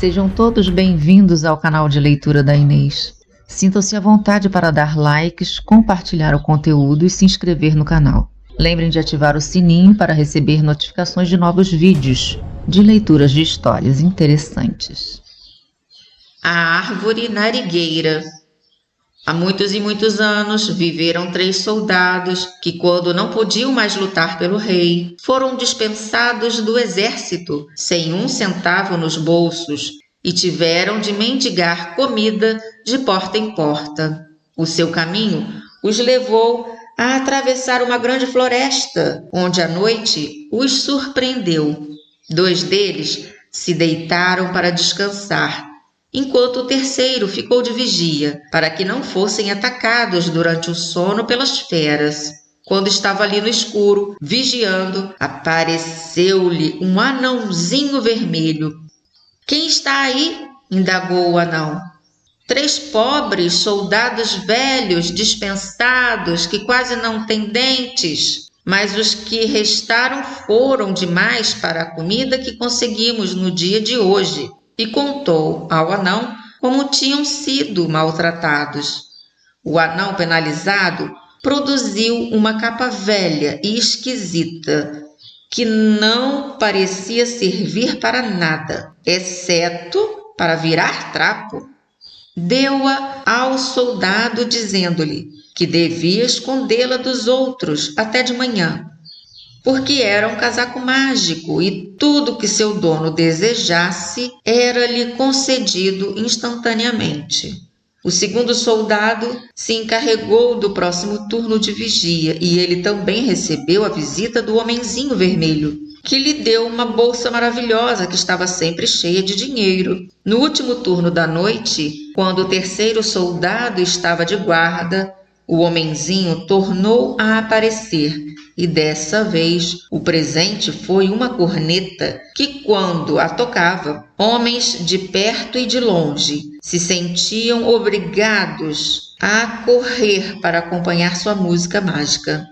Sejam todos bem-vindos ao canal de leitura da Inês. Sintam-se à vontade para dar likes, compartilhar o conteúdo e se inscrever no canal. Lembrem de ativar o sininho para receber notificações de novos vídeos de leituras de histórias interessantes. A árvore narigueira. Há muitos e muitos anos viveram 3 soldados que, quando não podiam mais lutar pelo rei, foram dispensados do exército, sem 1 centavo nos bolsos, e tiveram de mendigar comida de porta em porta. O seu caminho os levou a atravessar uma grande floresta, onde a noite os surpreendeu. 2 deles se deitaram para descansar, enquanto o terceiro ficou de vigia, para que não fossem atacados durante o sono pelas feras. Quando estava ali no escuro, vigiando, apareceu-lhe um anãozinho vermelho. — Quem está aí? — indagou o anão. — 3 pobres soldados velhos, dispensados, que quase não têm dentes, mas os que restaram foram demais para a comida que conseguimos no dia de hoje. E contou ao anão como tinham sido maltratados. O anão, penalizado, produziu uma capa velha e esquisita, que não parecia servir para nada, exceto para virar trapo. Deu-a ao soldado, dizendo-lhe que devia escondê-la dos outros até de manhã, porque era um casaco mágico e tudo que seu dono desejasse era-lhe concedido instantaneamente. O segundo soldado se encarregou do próximo turno de vigia e ele também recebeu a visita do homenzinho vermelho, que lhe deu uma bolsa maravilhosa que estava sempre cheia de dinheiro. No último turno da noite, quando o terceiro soldado estava de guarda, o homenzinho tornou a aparecer e dessa vez o presente foi uma corneta que, quando a tocava, homens de perto e de longe se sentiam obrigados a correr para acompanhar sua música mágica.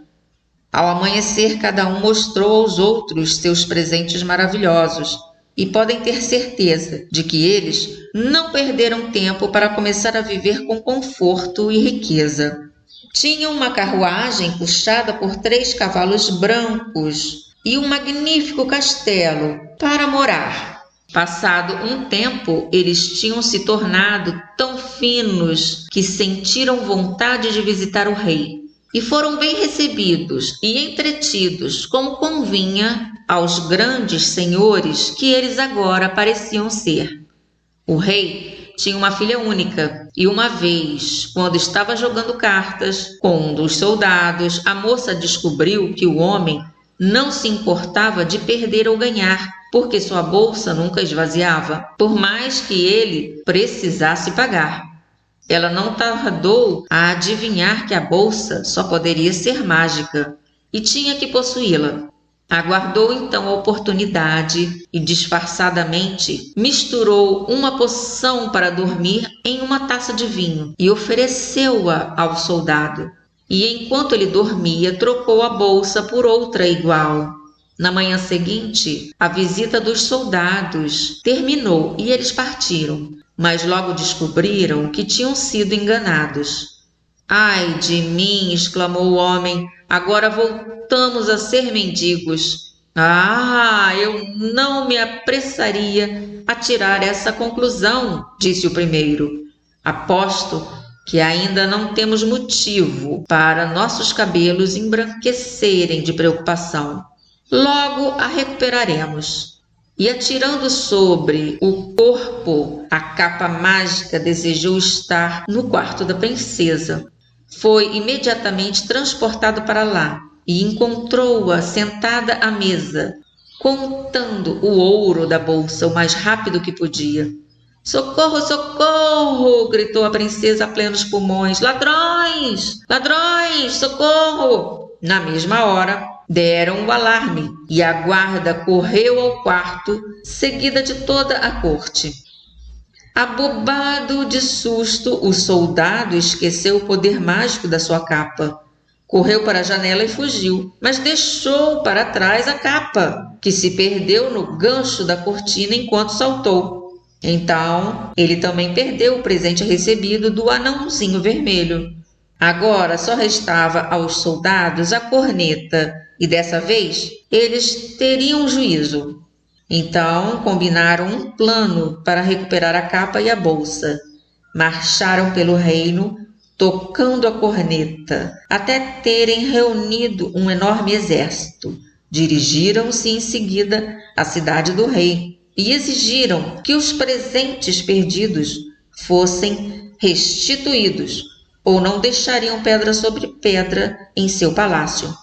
Ao amanhecer, cada um mostrou aos outros seus presentes maravilhosos e podem ter certeza de que eles não perderam tempo para começar a viver com conforto e riqueza. Tinham uma carruagem puxada por 3 cavalos brancos e um magnífico castelo para morar. Passado um tempo, eles tinham se tornado tão finos que sentiram vontade de visitar o rei e foram bem recebidos e entretidos, como convinha aos grandes senhores que eles agora pareciam ser. O rei tinha uma filha única e uma vez, quando estava jogando cartas com um dos soldados, a moça descobriu que o homem não se importava de perder ou ganhar, porque sua bolsa nunca esvaziava, por mais que ele precisasse pagar. Ela não tardou a adivinhar que a bolsa só poderia ser mágica e tinha que possuí-la. Aguardou então a oportunidade e, disfarçadamente, misturou uma poção para dormir em uma taça de vinho e ofereceu-a ao soldado. E enquanto ele dormia, trocou a bolsa por outra igual. Na manhã seguinte, a visita dos soldados terminou e eles partiram, mas logo descobriram que tinham sido enganados. — Ai de mim! — exclamou o homem. — Agora voltamos a ser mendigos. Eu não me apressaria a tirar essa conclusão, disse o primeiro. Aposto que ainda não temos motivo para nossos cabelos embranquecerem de preocupação. Logo a recuperaremos. E atirando sobre o corpo a capa mágica, desejou estar no quarto da princesa. Foi imediatamente transportado para lá e encontrou-a sentada à mesa, contando o ouro da bolsa o mais rápido que podia. — Socorro, socorro! — gritou a princesa a plenos pulmões. — Ladrões! Ladrões! Socorro! Na mesma hora, deram o alarme e a guarda correu ao quarto, seguida de toda a corte. Abobado de susto, o soldado esqueceu o poder mágico da sua capa. Correu para a janela e fugiu, mas deixou para trás a capa, que se perdeu no gancho da cortina enquanto saltou. Então, ele também perdeu o presente recebido do anãozinho vermelho. Agora só restava aos soldados a corneta, e dessa vez eles teriam juízo. Então, combinaram um plano para recuperar a capa e a bolsa. Marcharam pelo reino, tocando a corneta, até terem reunido um enorme exército. Dirigiram-se em seguida à cidade do rei e exigiram que os presentes perdidos fossem restituídos, ou não deixariam pedra sobre pedra em seu palácio.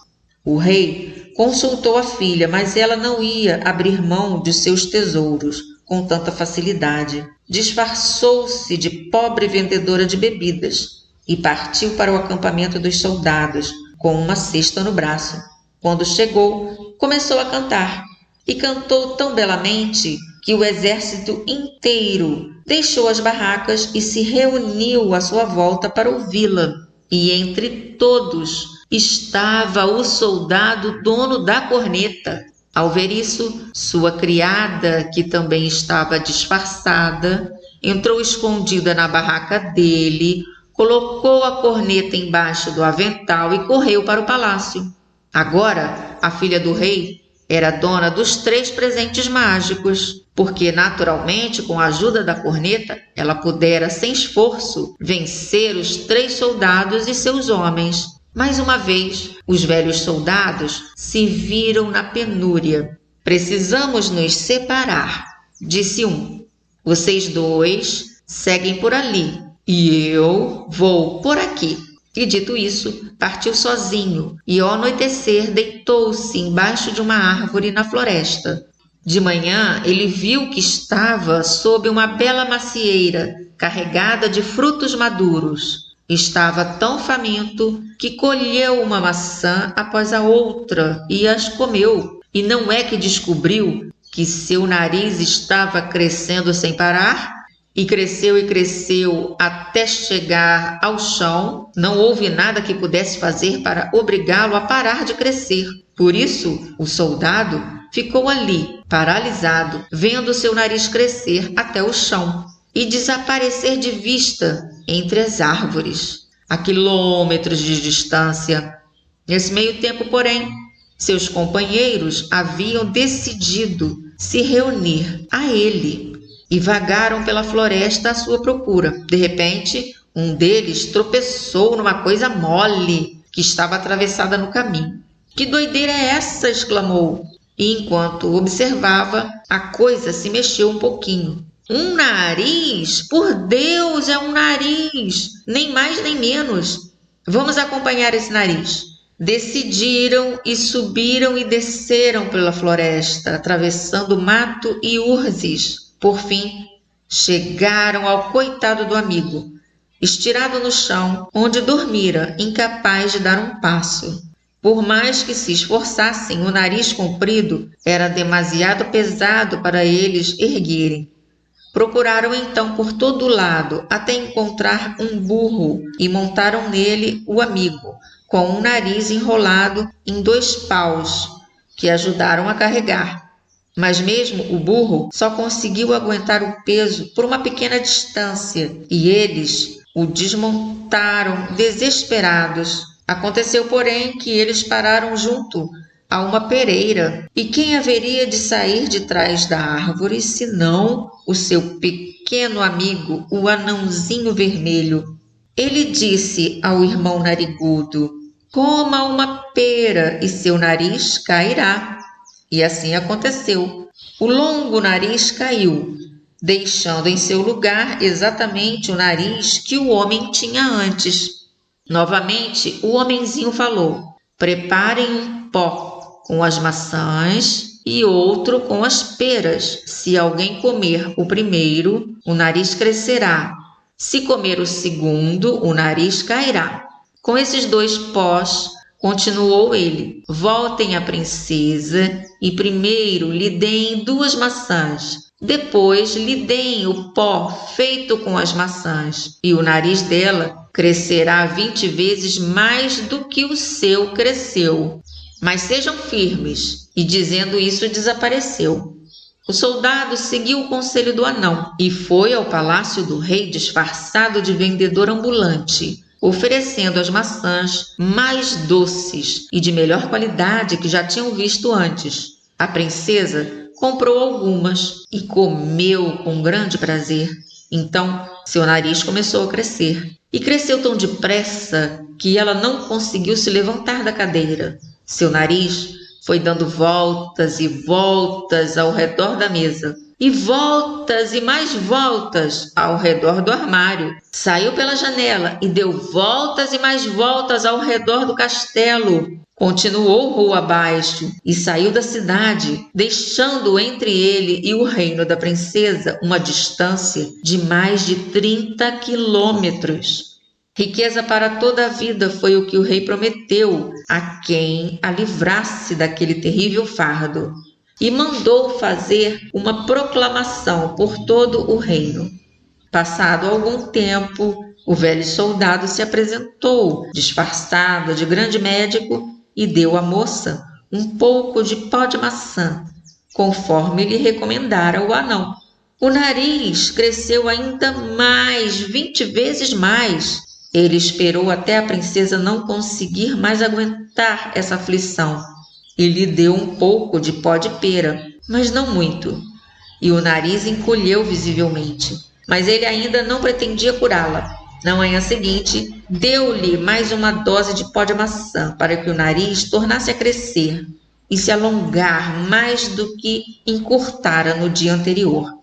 O rei consultou a filha, mas ela não ia abrir mão de seus tesouros com tanta facilidade. Disfarçou-se de pobre vendedora de bebidas e partiu para o acampamento dos soldados com uma cesta no braço. Quando chegou, começou a cantar, e cantou tão belamente que o exército inteiro deixou as barracas e se reuniu à sua volta para ouvi-la. E entre todos estava o soldado dono da corneta. Ao ver isso, sua criada, que também estava disfarçada, entrou escondida na barraca dele, colocou a corneta embaixo do avental e correu para o palácio. Agora, a filha do rei era dona dos 3 presentes mágicos, porque, naturalmente, com a ajuda da corneta, ela pudera, sem esforço, vencer os 3 soldados e seus homens. Mais uma vez, os velhos soldados se viram na penúria. Precisamos nos separar, disse um. Vocês 2 seguem por ali e eu vou por aqui. E dito isso, partiu sozinho e ao anoitecer deitou-se embaixo de uma árvore na floresta. De manhã ele viu que estava sob uma bela macieira carregada de frutos maduros. Estava tão faminto que colheu uma maçã após a outra e as comeu. E não é que descobriu que seu nariz estava crescendo sem parar? E cresceu até chegar ao chão. Não houve nada que pudesse fazer para obrigá-lo a parar de crescer. Por isso, o soldado ficou ali, paralisado, vendo seu nariz crescer até o chão e desaparecer de vista entre as árvores, a quilômetros de distância. Nesse meio tempo, porém, seus companheiros haviam decidido se reunir a ele e vagaram pela floresta à sua procura. De repente, um deles tropeçou numa coisa mole que estava atravessada no caminho. "Que doideira é essa?" exclamou. E enquanto observava, a coisa se mexeu um pouquinho. "Um nariz? Por Deus, é um nariz! Nem mais nem menos. Vamos acompanhar esse nariz." Decidiram e subiram e desceram pela floresta, atravessando mato e urzes. Por fim, chegaram ao coitado do amigo, estirado no chão, onde dormira, incapaz de dar um passo. Por mais que se esforçassem, o nariz comprido era demasiado pesado para eles erguerem. Procuraram então por todo lado, até encontrar um burro, e montaram nele o amigo, com um nariz enrolado em 2 paus, que ajudaram a carregar. Mas mesmo o burro só conseguiu aguentar o peso por uma pequena distância, e eles o desmontaram desesperados. Aconteceu, porém, que eles pararam junto a uma pereira, e quem haveria de sair de trás da árvore senão o seu pequeno amigo, o anãozinho vermelho. Ele disse ao irmão narigudo: "Coma uma pera e seu nariz cairá." E assim aconteceu. O longo nariz caiu, deixando em seu lugar exatamente o nariz que o homem tinha antes. Novamente, o homenzinho falou: "Preparem um pó com as maçãs e outro com as peras. Se alguém comer o primeiro, o nariz crescerá. Se comer o segundo, o nariz cairá." Com esses 2 pós, continuou ele, "voltem à princesa e primeiro lhe deem 2 maçãs. Depois lhe deem o pó feito com as maçãs, e o nariz dela crescerá 20 vezes mais do que o seu cresceu. Mas sejam firmes." E dizendo isso, desapareceu. O soldado seguiu o conselho do anão e foi ao palácio do rei disfarçado de vendedor ambulante, oferecendo as maçãs mais doces e de melhor qualidade que já tinham visto antes. A princesa comprou algumas e comeu com grande prazer. Então, seu nariz começou a crescer. E cresceu tão depressa que ela não conseguiu se levantar da cadeira. Seu nariz foi dando voltas e voltas ao redor da mesa, e voltas e mais voltas ao redor do armário. Saiu pela janela e deu voltas e mais voltas ao redor do castelo. Continuou rua abaixo e saiu da cidade, deixando entre ele e o reino da princesa uma distância de mais de 30 quilômetros. Riqueza para toda a vida foi o que o rei prometeu a quem a livrasse daquele terrível fardo, e mandou fazer uma proclamação por todo o reino. Passado algum tempo, o velho soldado se apresentou, disfarçado de grande médico, e deu à moça um pouco de pó de maçã, conforme lhe recomendara o anão. O nariz cresceu ainda mais, 20 vezes mais. Ele esperou até a princesa não conseguir mais aguentar essa aflição e lhe deu um pouco de pó de pera, mas não muito, e o nariz encolheu visivelmente. Mas ele ainda não pretendia curá-la. Na manhã seguinte, deu-lhe mais uma dose de pó de maçã para que o nariz tornasse a crescer e se alongar mais do que encurtara no dia anterior.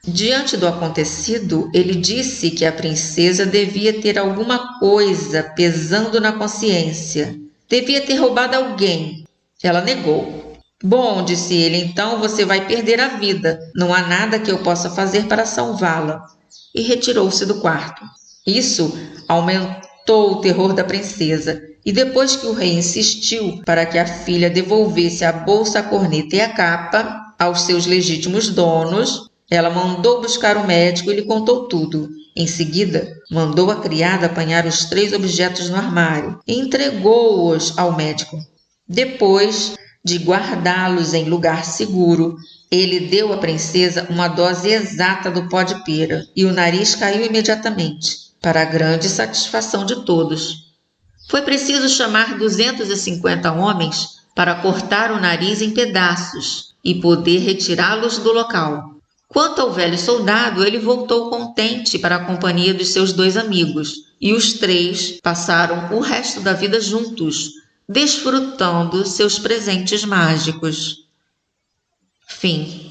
Diante do acontecido, ele disse que a princesa devia ter alguma coisa pesando na consciência. Devia ter roubado alguém. Ela negou. Bom, disse ele, então você vai perder a vida. Não há nada que eu possa fazer para salvá-la. E retirou-se do quarto. Isso aumentou o terror da princesa. E depois que o rei insistiu para que a filha devolvesse a bolsa, a corneta e a capa aos seus legítimos donos, ela mandou buscar o médico e lhe contou tudo. Em seguida, mandou a criada apanhar os 3 objetos no armário e entregou-os ao médico. Depois de guardá-los em lugar seguro, ele deu à princesa uma dose exata do pó de pera e o nariz caiu imediatamente, para a grande satisfação de todos. Foi preciso chamar 250 homens para cortar o nariz em pedaços e poder retirá-los do local. Quanto ao velho soldado, ele voltou contente para a companhia dos seus 2 amigos, e os 3 passaram o resto da vida juntos, desfrutando seus presentes mágicos. Fim.